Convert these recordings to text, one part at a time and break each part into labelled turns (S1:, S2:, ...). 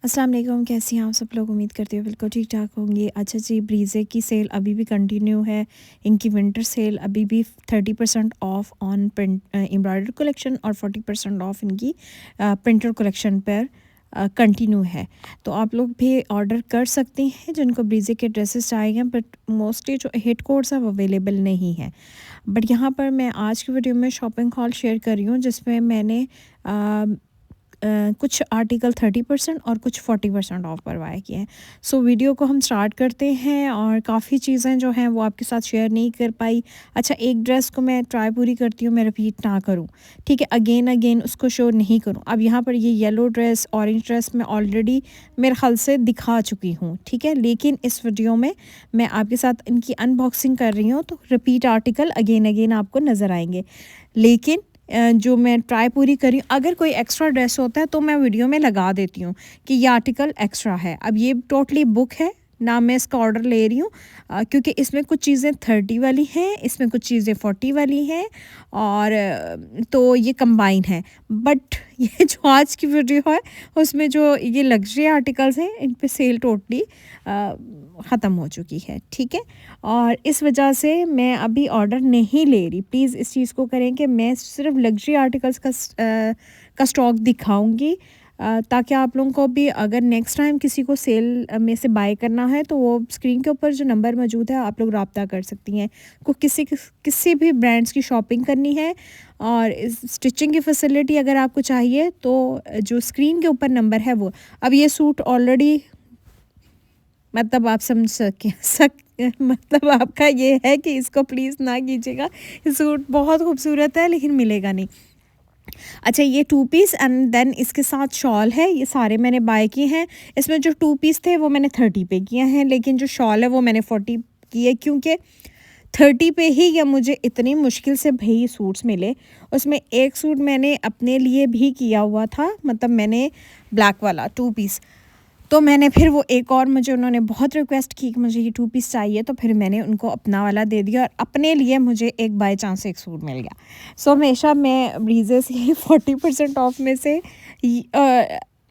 S1: अस्सलाम वालेकुम, कैसी हैं आप सब लोग। उम्मीद करती हूँ बिल्कुल ठीक ठाक होंगे। अच्छा जी, ब्रीज़े की सेल अभी भी कंटिन्यू है। इनकी विंटर सेल अभी भी 30% of on print embroidered collection और 40% ऑफ इनकी प्रिंटर कलेक्शन पर कंटिन्यू है। तो आप लोग भी ऑर्डर कर सकते हैं जिनको ब्रीज़े के ड्रेसेस चाहिए, बट मोस्टली जो हिट कोड्स हैं वो अवेलेबल नहीं है। बट यहाँ पर मैं आज की वीडियो में शॉपिंग हॉल शेयर कर रही हूँ जिसमें मैंने कुछ आर्टिकल 30% और कुछ 40% ऑफ करवाए किए हैं। सो वीडियो को हम स्टार्ट करते हैं और काफ़ी चीज़ें जो हैं वो आपके साथ शेयर नहीं कर पाई। अच्छा, एक ड्रेस को मैं ट्राई पूरी करती हूँ, मैं रिपीट ना करूँ, ठीक है, अगेन अगेन उसको शो नहीं करूँ। अब यहाँ पर ये येलो ड्रेस, ऑरेंज ड्रेस मैं ऑलरेडी मेरे ख्याल से दिखा चुकी हूँ, ठीक है, लेकिन इस वीडियो में मैं आपके साथ इनकी अनबॉक्सिंग कर रही हूँ तो रिपीट आर्टिकल अगेन अगेन आपको नज़र आएंगे। लेकिन जो मैं ट्राई पूरी करी, अगर कोई एक्स्ट्रा ड्रेस होता है तो मैं वीडियो में लगा देती हूँ कि ये आर्टिकल एक्स्ट्रा है। अब ये टोटली बुक है ना, मैं इसका ऑर्डर ले रही हूँ क्योंकि इसमें कुछ चीज़ें 30 वाली हैं, इसमें कुछ चीज़ें 40 वाली हैं और तो ये कंबाइन है। बट ये जो आज की वीडियो है उसमें जो ये लग्जरी आर्टिकल्स हैं इन पे सेल टोटली ख़त्म हो चुकी है, ठीक है। और इस वजह से मैं अभी ऑर्डर नहीं ले रही। प्लीज़ इस चीज़ को करें कि मैं सिर्फ लग्जरी आर्टिकल्स का स्टॉक दिखाऊंगी ताकि आप लोगों को भी अगर नेक्स्ट टाइम किसी को सेल में से बाय करना है तो वो स्क्रीन के ऊपर जो नंबर मौजूद है आप लोग रब्ता कर सकती हैं। को किसी भी ब्रांड्स की शॉपिंग करनी है और इस स्टिचिंग की फैसिलिटी अगर आपको चाहिए तो जो स्क्रीन के ऊपर नंबर है वो। अब ये सूट ऑलरेडी, मतलब आप समझ मतलब आपका ये है कि इसको प्लीज़ ना कीजिएगा। ये सूट बहुत खूबसूरत है लेकिन मिलेगा नहीं। अच्छा, ये 2 पीस एंड देन इसके साथ शॉल है, ये सारे मैंने बाय किए हैं। इसमें जो 2 पीस थे वो मैंने 30 पे किए हैं, लेकिन जो शॉल है वो मैंने 40 की है क्योंकि 30 पे ही या मुझे इतनी मुश्किल से भई सूट्स मिले। उसमें एक सूट मैंने अपने लिए भी किया हुआ था, मतलब मैंने ब्लैक वाला 2 पीस, तो मैंने फिर वो एक और, मुझे उन्होंने बहुत रिक्वेस्ट की कि मुझे ये 2 पीस चाहिए, तो फिर मैंने उनको अपना वाला दे दिया और अपने लिए मुझे एक बाय चांस एक सूट मिल गया। सो हमेशा मैं ब्रीजे से 40% ऑफ में से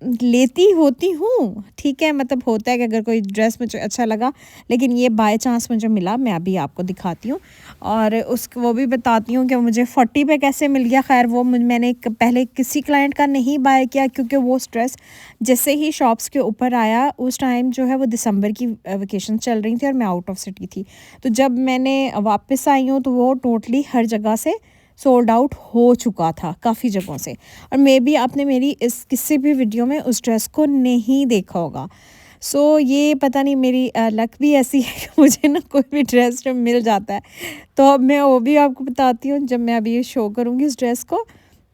S1: लेती होती हूँ, ठीक है। मतलब होता है कि अगर कोई ड्रेस मुझे अच्छा लगा, लेकिन ये बाय चांस मुझे मिला, मैं अभी आपको दिखाती हूँ और वो भी बताती हूँ कि मुझे 40 पे कैसे मिल गया। खैर वो मैंने पहले किसी क्लाइंट का नहीं बाय किया क्योंकि वो ड्रेस जैसे ही शॉप्स के ऊपर आया उस टाइम जो है वो दिसंबर की वेकेशन चल रही थी और मैं आउट ऑफ सिटी थी। तो जब मैंने वापस आई हूँ तो वो टोटली हर जगह से सोल्ड आउट हो चुका था, काफ़ी जगहों से। और मे बी आपने मेरी इस किसी भी वीडियो में उस ड्रेस को नहीं देखा होगा। सो ये पता नहीं मेरी लक भी ऐसी है कि मुझे ना कोई भी ड्रेस जब मिल जाता है तो अब मैं वो भी आपको बताती हूँ जब मैं अभी ये शो करूँगी इस ड्रेस को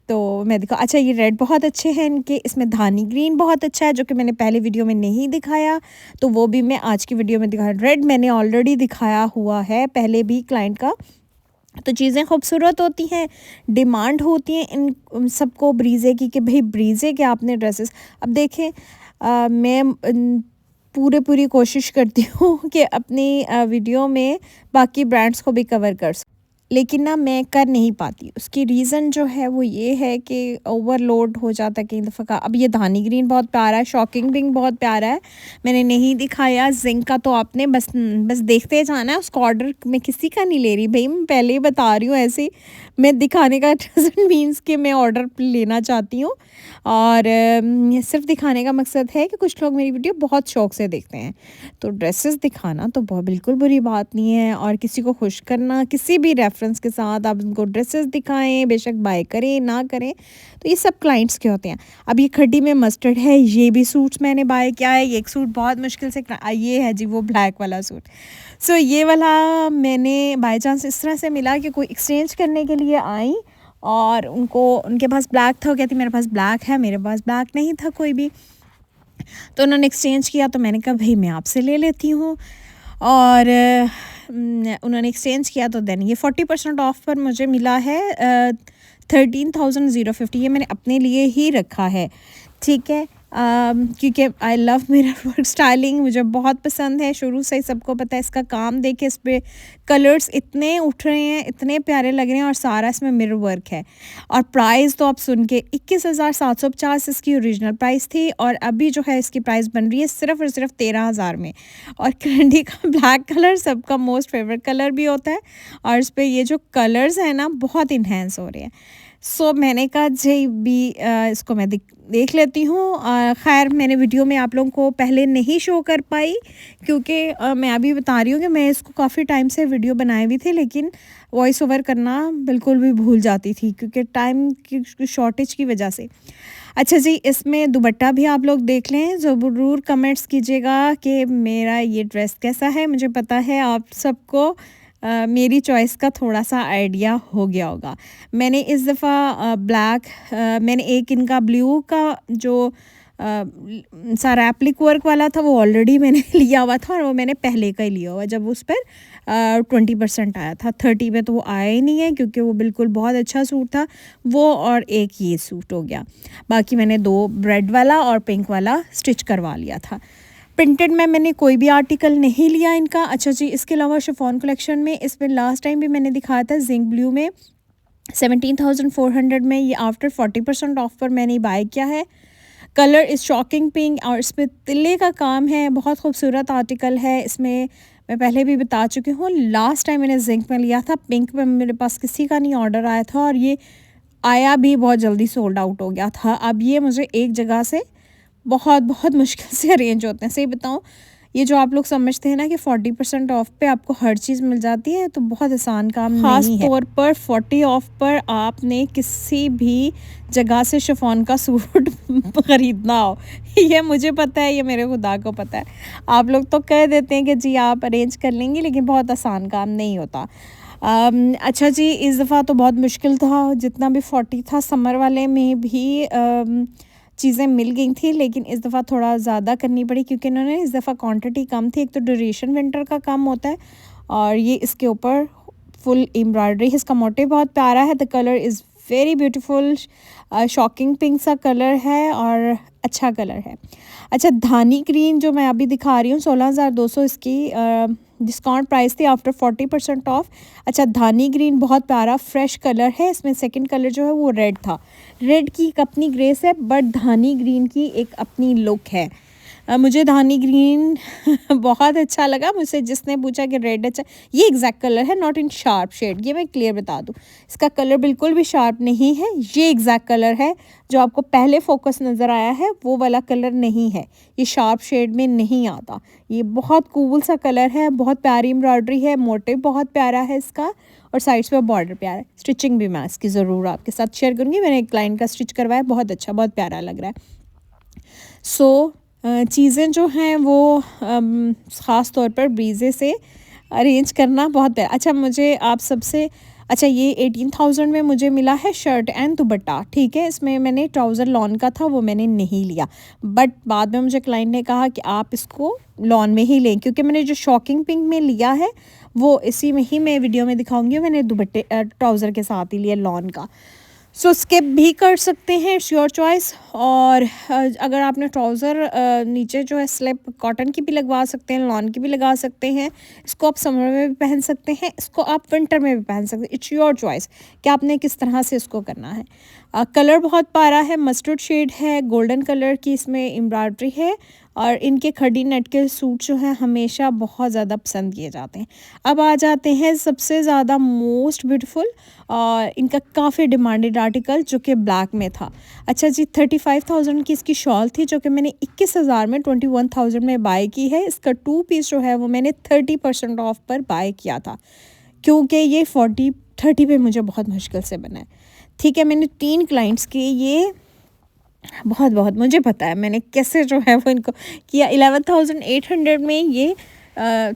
S1: तो मैं दिखा। अच्छा, ये रेड बहुत अच्छे हैं इनके, इसमें धानी ग्रीन बहुत अच्छा है जो कि मैंने पहले वीडियो में नहीं दिखाया, तो वो भी मैं आज की वीडियो में दिखाया। रेड मैंने ऑलरेडी दिखाया हुआ है पहले भी क्लाइंट का। तो चीज़ें खूबसूरत होती हैं, डिमांड होती है इन सबको ब्रीज़े की कि भाई ब्रीज़े के आपने ड्रेसेस। अब देखें मैं पूरी कोशिश करती हूँ कि अपनी वीडियो में बाकी ब्रांड्स को भी कवर कर सकूँ, लेकिन ना मैं कर नहीं पाती। उसकी रीज़न जो है वो ये है कि ओवरलोड हो जाता है कई दफ़ा का। अब ये धानी ग्रीन बहुत प्यारा है, शॉकिंग पिंक बहुत प्यारा है, मैंने नहीं दिखाया। जिंक का तो आपने बस देखते जाना है, उसका ऑर्डर मैं किसी का नहीं ले रही भाई, मैं पहले ही बता रही हूँ। ऐसे ही मैं दिखाने का डजंट मीन्स कि मैं ऑर्डर लेना चाहती हूँ और सिर्फ दिखाने का मकसद है कि कुछ लोग मेरी वीडियो बहुत शौक से देखते हैं। तो ड्रेसेस दिखाना तो बहुत बिल्कुल बुरी बात नहीं है और किसी को खुश करना किसी भी रेफरेंस के साथ आप उनको ड्रेसेस दिखाएं, बेशक बाय करें ना करें, तो ये सब क्लाइंट्स के होते हैं। अब ये खड्डी में मस्टर्ड है, ये भी सूट्स मैंने बाय किया है। ये एक सूट बहुत मुश्किल से ये है जी वो ब्लैक वाला सूट। सो ये वाला मैंने बाय चांस इस तरह से मिला कि कोई एक्सचेंज करने के लिए आई और उनके पास ब्लैक था, वो कहती मेरे पास ब्लैक है, मेरे पास ब्लैक नहीं था कोई भी, तो उन्होंने एक्सचेंज किया। तो मैंने कहा भाई मैं आपसे ले लेती हूँ और उन्होंने एक्सचेंज किया। तो देन ये 40% ऑफ पर मुझे मिला है 13,050। ये मैंने अपने लिए ही रखा है, ठीक है। क्योंकि I love mirror work styling, मुझे बहुत पसंद है शुरू से ही, सबको पता है। इसका काम देखे, इस पे कलर्स इतने उठ रहे हैं, इतने प्यारे लग रहे हैं, और सारा इसमें मिरर वर्क है। और प्राइस तो आप सुन के 21,750 इसकी ओरिजिनल प्राइस थी, और अभी जो है इसकी प्राइस बन रही है सिर्फ और सिर्फ 13,000 में। और कैंडी का ब्लैक कलर सबका मोस्ट फेवरेट कलर भी होता है, और इस पर ये जो कलर्स हैं ना बहुत इन्हेंस हो रहे हैं। सो मैंने कहा जी भी इसको मैं देख लेती हूँ। खैर मैंने वीडियो में आप लोगों को पहले नहीं शो कर पाई, क्योंकि मैं अभी बता रही हूँ कि मैं इसको काफ़ी टाइम से वीडियो बनाए हुई थी, लेकिन वॉइस ओवर करना बिल्कुल भी भूल जाती थी क्योंकि टाइम की शॉर्टेज की वजह से। अच्छा जी, इसमें दुपट्टा भी आप लोग देख लें, ज़रूर कमेंट्स कीजिएगा कि मेरा ये ड्रेस कैसा है। मुझे पता है आप सबको मेरी चॉइस का थोड़ा सा आइडिया हो गया होगा। मैंने इस दफ़ा ब्लैक, मैंने एक इनका ब्लू का जो सारा एप्लिक वर्क वाला था वो ऑलरेडी मैंने लिया हुआ था, और वो मैंने पहले का ही लिया हुआ जब उस पर 20% आया था। 30 में तो वो आया ही नहीं है, क्योंकि वो बिल्कुल बहुत अच्छा सूट था वो, और एक ये सूट हो गया। बाकी मैंने 2 रेड वाला और पिंक वाला स्टिच करवा लिया था। प्रिंटेड में मैंने कोई भी आर्टिकल नहीं लिया इनका। अच्छा जी, इसके अलावा शिफॉन कलेक्शन में इसमें लास्ट टाइम भी मैंने दिखाया था जिंक ब्लू में 17,400 में, ये आफ्टर 40% ऑफ पर मैंने बाय किया है। कलर इज़ शॉकिंग पिंक, और इसमें तिल्ले का काम है, बहुत खूबसूरत आर्टिकल है। इसमें मैं पहले भी बता चुकी हूँ, लास्ट टाइम मैंने जिंक में लिया था, पिंक में मेरे पास किसी का नहीं ऑर्डर आया था, और ये आया भी बहुत जल्दी सोल्ड आउट हो गया था। अब ये मुझे एक जगह से बहुत बहुत मुश्किल से अरेंज होते हैं। सही बताऊँ, ये जो आप लोग समझते हैं ना कि 40% ऑफ पे आपको हर चीज़ मिल जाती है, तो बहुत आसान काम नहीं है। तौर पर 40 ऑफ पर आपने किसी भी जगह से शिफॉन का सूट ख़रीदना हो, ये मुझे पता है, ये मेरे खुदा को पता है। आप लोग तो कह देते हैं कि जी आप अरेंज कर लेंगे, लेकिन बहुत आसान काम नहीं होता। अच्छा जी, इस दफ़ा तो बहुत मुश्किल था, जितना भी 40 था समर वाले में भी चीज़ें मिल गई थी, लेकिन इस दफ़ा थोड़ा ज़्यादा करनी पड़ी, क्योंकि इन्होंने इस दफ़ा क्वांटिटी कम थी। एक तो ड्यूरेशन विंटर का काम होता है, और ये इसके ऊपर फुल एम्ब्रॉयडरी है। इसका मोटिव बहुत प्यारा है, the colour is very beautiful, shocking pink सा कलर है और अच्छा कलर है। अच्छा, धानी ग्रीन जो मैं अभी दिखा रही हूँ 16,200 इसकी डिस्काउंट प्राइस थी आफ्टर 40% ऑफ। अच्छा, धानी ग्रीन बहुत प्यारा फ्रेश कलर है। इसमें सेकंड कलर जो है वो रेड था। रेड की एक अपनी ग्रेस है, बट धानी ग्रीन की एक अपनी लुक है। मुझे धानी ग्रीन बहुत अच्छा लगा। मुझसे जिसने पूछा कि रेड अच्छा, ये एग्जैक्ट कलर है, नॉट इन शार्प शेड, ये मैं क्लियर बता दूँ। इसका कलर बिल्कुल भी शार्प नहीं है, ये एग्जैक्ट कलर है। जो आपको पहले फोकस नज़र आया है वो वाला कलर नहीं है, ये शार्प शेड में नहीं आता। ये बहुत कूल सा कलर है, बहुत प्यारी एम्ब्रॉयडरी है, मोटिव बहुत प्यारा है इसका, और साइड्स पे बॉर्डर प्यारा है। स्टिचिंग भी मैं इसकी ज़रूर आपके साथ शेयर करूँगी। मैंने एक क्लाइंट का स्टिच करवाया, बहुत अच्छा, बहुत प्यारा लग रहा है। सो चीज़ें जो हैं वो ख़ास तौर पर ब्रीज़े से अरेंज करना बहुत है। अच्छा, मुझे आप सबसे अच्छा, ये 18,000 में मुझे मिला है शर्ट एंड दुपट्टा, ठीक है। इसमें मैंने ट्राउज़र लॉन का था, वो मैंने नहीं लिया, बट बाद में मुझे क्लाइंट ने कहा कि आप इसको लॉन में ही लें, क्योंकि मैंने जो शॉकिंग पिंक में लिया है वो इसी में ही मैं वीडियो में दिखाऊंगी। मैंने दुपट्टे ट्राउज़र के साथ ही लिया लॉन का। सो स्किप भी कर सकते हैं, इट्स योर चॉइस। और अगर आपने ट्राउज़र नीचे जो है स्लिप कॉटन की भी लगवा सकते हैं, लॉन की भी लगा सकते हैं। इसको आप समर में भी पहन सकते हैं, इसको आप विंटर में भी पहन सकते हैं, इट्स योर चॉइस कि आपने किस तरह से इसको करना है। कलर बहुत प्यारा है, मस्टर्ड शेड है, गोल्डन कलर की इसमें एम्ब्रॉयडरी है, और इनके खड़ी नेट के सूट जो हैं हमेशा बहुत ज़्यादा पसंद किए जाते हैं। अब आ जाते हैं सबसे ज़्यादा मोस्ट ब्यूटीफुल और इनका काफ़ी डिमांडेड आर्टिकल, जो कि ब्लैक में था। अच्छा जी, 35,000 की इसकी शॉल थी, जो कि मैंने 21,000 में 21,000 में बाय की है। इसका 2 पीस जो है वो मैंने 30% ऑफ पर बाय किया था, क्योंकि ये 40-30 पे मुझे बहुत मुश्किल से बना है। ठीक है, मैंने 3 क्लाइंट्स के ये बहुत बहुत मुझे पता है मैंने कैसे जो है वो इनको किया। 11,800 में ये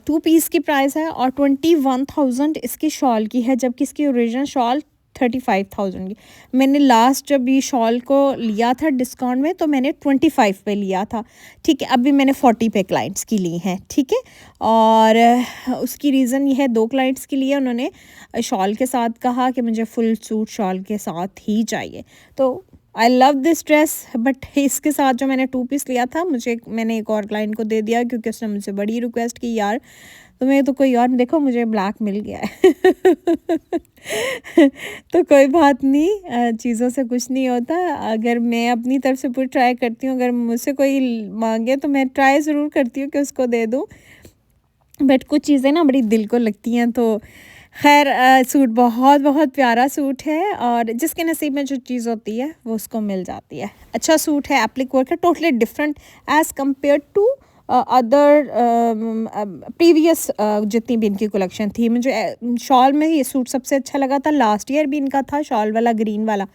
S1: 2 पीस की प्राइस है, और 21,000 इसकी शॉल की है, जबकि इसकी ओरिजिनल शॉल 35,000 की। मैंने लास्ट जब ये शॉल को लिया था डिस्काउंट में, तो मैंने 25 पे लिया था, ठीक है। अभी मैंने 40 पे क्लाइंट्स की ली हैं, ठीक है। और उसकी रीज़न ये है, 2 क्लाइंट्स के लिए उन्होंने शॉल के साथ कहा कि मुझे फुल सूट शॉल के साथ ही चाहिए, तो I love this dress, but इसके साथ जो मैंने 2 पीस लिया था, मैंने एक और क्लाइंट को दे दिया क्योंकि उसने मुझसे बड़ी रिक्वेस्ट की, यार तुम्हें तो कोई और देखो, मुझे ब्लैक मिल गया है। तो कोई बात नहीं, चीज़ों से कुछ नहीं होता। अगर मैं अपनी तरफ से पूरी ट्राई करती हूँ, अगर मुझसे कोई मांगे तो मैं ट्राई ज़रूर करती हूँ कि उसको दे दूँ, बट कुछ चीज़ें ना बड़ी दिल को लगती हैं। तो खैर, सूट बहुत बहुत प्यारा सूट है, और जिसके नसीब में जो चीज़ होती है वो उसको मिल जाती है। अच्छा सूट है, एप्लिक वर्क है, totally different as compare to other previous जितनी भी इनकी कलेक्शन थी। मुझे शॉल में ये सूट सबसे अच्छा लगा था, लास्ट ईयर भी इनका था शॉल वाला, ग्रीन वाला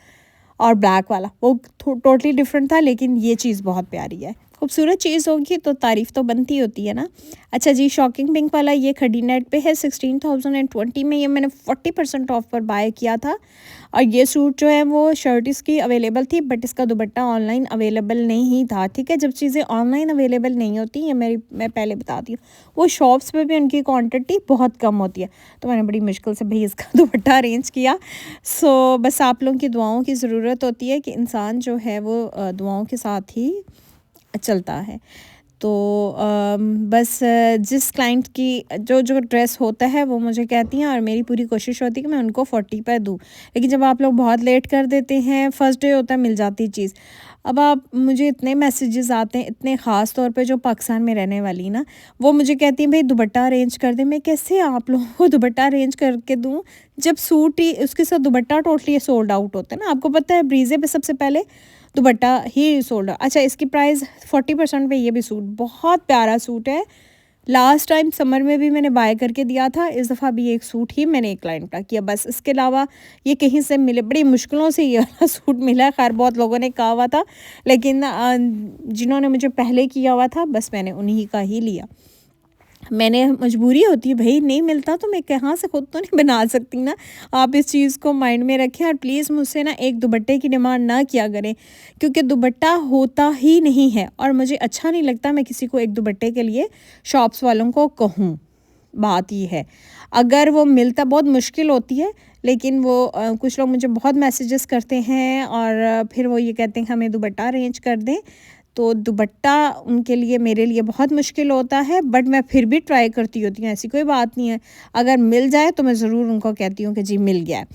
S1: और ब्लैक वाला, वो टोटली डिफरेंट था, लेकिन ये चीज़ बहुत प्यारी है। खूबसूरत चीज़ होगी तो तारीफ़ तो बनती होती है ना। अच्छा जी, शॉकिंग पिंक वाला ये खड़ी नेट पे है, 16,020 में ये मैंने 40% ऑफ पर बाय किया था। और ये सूट जो है वो शर्ट इसकी अवेलेबल थी, बट इसका दुपट्टा ऑनलाइन अवेलेबल नहीं था। ठीक है, जब चीज़ें ऑनलाइन अवेलेबल नहीं होती, ये मैं पहले बताती हूँ, वो शॉप्स पे भी उनकी क्वांटिटी बहुत कम होती है, तो मैंने बड़ी मुश्किल से भाई इसका दुपट्टा अरेंज किया। सो बस आप लोगों की दुआओं की ज़रूरत होती है कि इंसान जो है वो दुआओं के साथ ही चलता है। तो बस जिस क्लाइंट की जो ड्रेस होता है वो मुझे कहती हैं, और मेरी पूरी कोशिश होती है कि मैं उनको 40 पे दूँ। लेकिन जब आप लोग बहुत लेट कर देते हैं, फर्स्ट डे होता है, मिल जाती चीज़। अब आप मुझे इतने मैसेजेस आते हैं, इतने ख़ास तौर पे जो पाकिस्तान में रहने वाली ना, वो मुझे कहती हैं भाई दुपट्टा अरेंज कर दें। मैं कैसे आप लोगों को दुपट्टा अरेंज करके दूँ, जब सूट ही उसके साथ दुपट्टा टोटली सोल्ड आउट होता है ना। आपको पता है ब्रीज़े पे सबसे पहले दुपट्टा ही सोल्ड आउट। अच्छा, इसकी प्राइस 40% पे, ये भी सूट बहुत प्यारा सूट है। लास्ट टाइम समर में भी मैंने बाय करके दिया था, इस दफ़ा भी एक सूट ही मैंने एक क्लाइंट का किया बस। इसके अलावा ये कहीं से मिले, बड़ी मुश्किलों से ये वाला सूट मिला है। खैर बहुत लोगों ने कहा हुआ था, लेकिन जिन्होंने मुझे पहले किया हुआ था, बस मैंने उन्हीं का ही लिया। मैंने मजबूरी होती है भई, नहीं मिलता तो मैं कहाँ से, खुद तो नहीं बना सकती ना। आप इस चीज़ को माइंड में रखें, और प्लीज़ मुझसे ना एक दुपट्टे की डिमांड ना किया करें, क्योंकि दुपट्टा होता ही नहीं है, और मुझे अच्छा नहीं लगता मैं किसी को एक दुपट्टे के लिए शॉप्स वालों को कहूँ। बात ये है, अगर वो मिलता बहुत मुश्किल होती है, लेकिन वो कुछ लोग मुझे बहुत मैसेजेस करते हैं, और फिर वो ये कहते हैं कि हमें दुपट्टा अरेंज कर दें। तो दुपट्टा उनके लिए, मेरे लिए बहुत मुश्किल होता है, बट मैं फिर भी ट्राई करती होती हूँ, ऐसी कोई बात नहीं है। अगर मिल जाए तो मैं ज़रूर उनको कहती हूँ कि जी मिल गया है।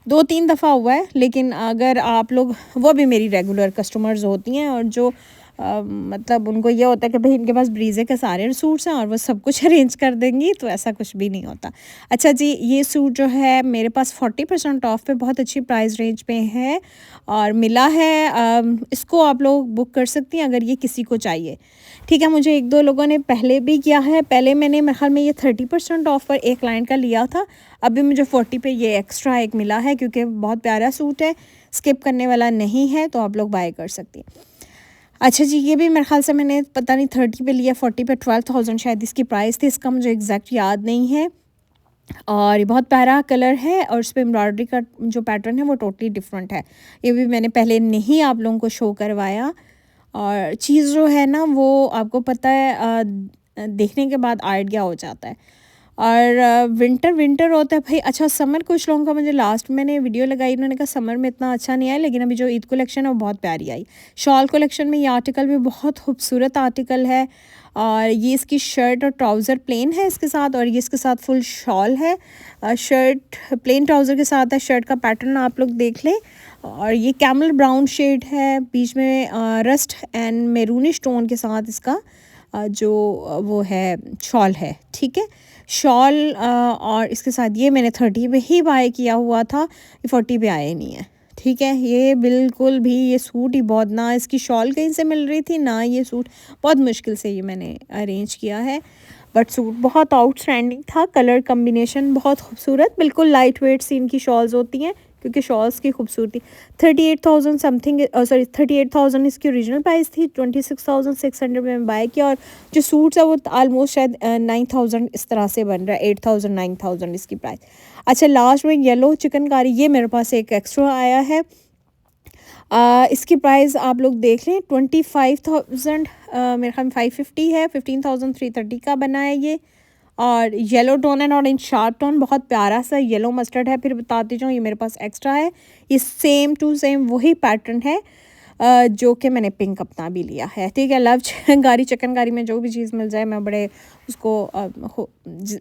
S1: 2-3 दफ़ा हुआ है, लेकिन अगर आप लोग, वो भी मेरी रेगुलर कस्टमर्स होती हैं, और जो मतलब उनको ये होता है कि भाई इनके पास ब्रीज़े के सारे सूट्स हैं और वो सब कुछ अरेंज कर देंगी, तो ऐसा कुछ भी नहीं होता। अच्छा जी, ये सूट जो है मेरे पास 40% ऑफ पे बहुत अच्छी प्राइस रेंज पे है और मिला है। इसको आप लोग बुक कर सकती हैं अगर ये किसी को चाहिए। ठीक है, मुझे 1-2 लोगों ने पहले भी किया है। पहले मैंने, मेरे ख़्याल में ये 30% ऑफ पर एक क्लाइंट का लिया था। अभी मुझे 40 पे ये एक्स्ट्रा एक मिला है, क्योंकि बहुत प्यारा सूट है, स्किप करने वाला नहीं है, तो आप लोग बाय कर सकती हैं। अच्छा जी, ये भी मेरे ख़्याल से मैंने पता नहीं 30 पे लिया, 40 पे 12,000 शायद इसकी प्राइस थी, इसका मुझे एग्जैक्ट याद नहीं है। और ये बहुत प्यारा कलर है, और इस पे एम्ब्रॉयडरी का जो पैटर्न है वो टोटली डिफरेंट है। ये भी मैंने पहले नहीं आप लोगों को शो करवाया। और चीज़ जो है ना, वो आपको पता है, देखने के बाद आइडिया हो जाता है। और विंटर विंटर होता है भाई। अच्छा, समर कुछ लोगों का, मुझे लास्ट मैंने वीडियो लगाई, उन्होंने कहा समर में इतना अच्छा नहीं आया, लेकिन अभी जो ईद कलेक्शन है वो बहुत प्यारी आई। शॉल कलेक्शन में ये आर्टिकल भी बहुत खूबसूरत आर्टिकल है, और ये इसकी शर्ट और ट्राउज़र प्लेन है इसके साथ, और ये इसके साथ फुल शॉल है। शर्ट प्लेन ट्राउज़र के साथ है। शर्ट का पैटर्न आप लोग देख लें, और ये कैमल ब्राउन शेड है, बीच में रस्ट एंड मेरूनिश टोन के साथ इसका जो वो है शॉल है। ठीक है, शॉल और इसके साथ ये मैंने 30 पे ही बाय किया हुआ था, ये 40 पे आया नहीं है। ठीक है, ये बिल्कुल भी, ये सूट ही बहुत, ना इसकी शॉल कहीं से मिल रही थी, ना ये सूट, बहुत मुश्किल से ये मैंने अरेंज किया है, बट सूट बहुत आउटस्टैंडिंग था। कलर कम्बिनेशन बहुत खूबसूरत, बिल्कुल लाइट वेट सी इनकी शॉल्स होती हैं, क्योंकि शॉल्स की खूबसूरती। 38,000 समथिंग, सॉरी 38,000 इसकी ओरिजिनल प्राइस थी, 26,600 में बाय किया, और जो सूट्स है वो ऑलमोस्ट शायद 9,000 इस तरह से बन रहा है, 8,000 9,000 इसकी प्राइस। अच्छा, लास्ट में येलो चिकनकारी, ये मेरे पास एक एक्स्ट्रा आया है। इसकी प्राइस आप लोग देख लें, 25,000, मेरे ख्याल में 550 है, 15,330 का बना है ये। और yellow tone and orange sharp tone, बहुत प्यारा सा येलो मस्टर्ड है। फिर बताती जाऊँ, ये मेरे पास एक्स्ट्रा है, ये सेम टू सेम वही पैटर्न है जो कि मैंने पिंक अपना भी लिया है। ठीक है, लव चिकनकारी, चिकनकारी में जो भी चीज़ मिल जाए मैं बड़े उसको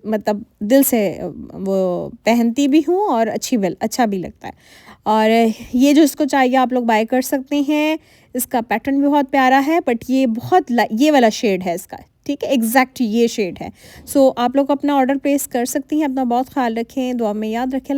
S1: मतलब दिल से वो पहनती भी हूँ और अच्छा भी लगता है। और ये जो इसको चाहिए आप लोग बाय कर सकते हैं। इसका पैटर्न भी बहुत प्यारा है, बट ये बहुत ये वाला शेड है इसका। ठीक है, एग्जैक्ट ये शेड है। सो आप लोग अपना ऑर्डर प्लेस कर सकती हैं। अपना बहुत ख्याल रखें, दुआ में याद रखें।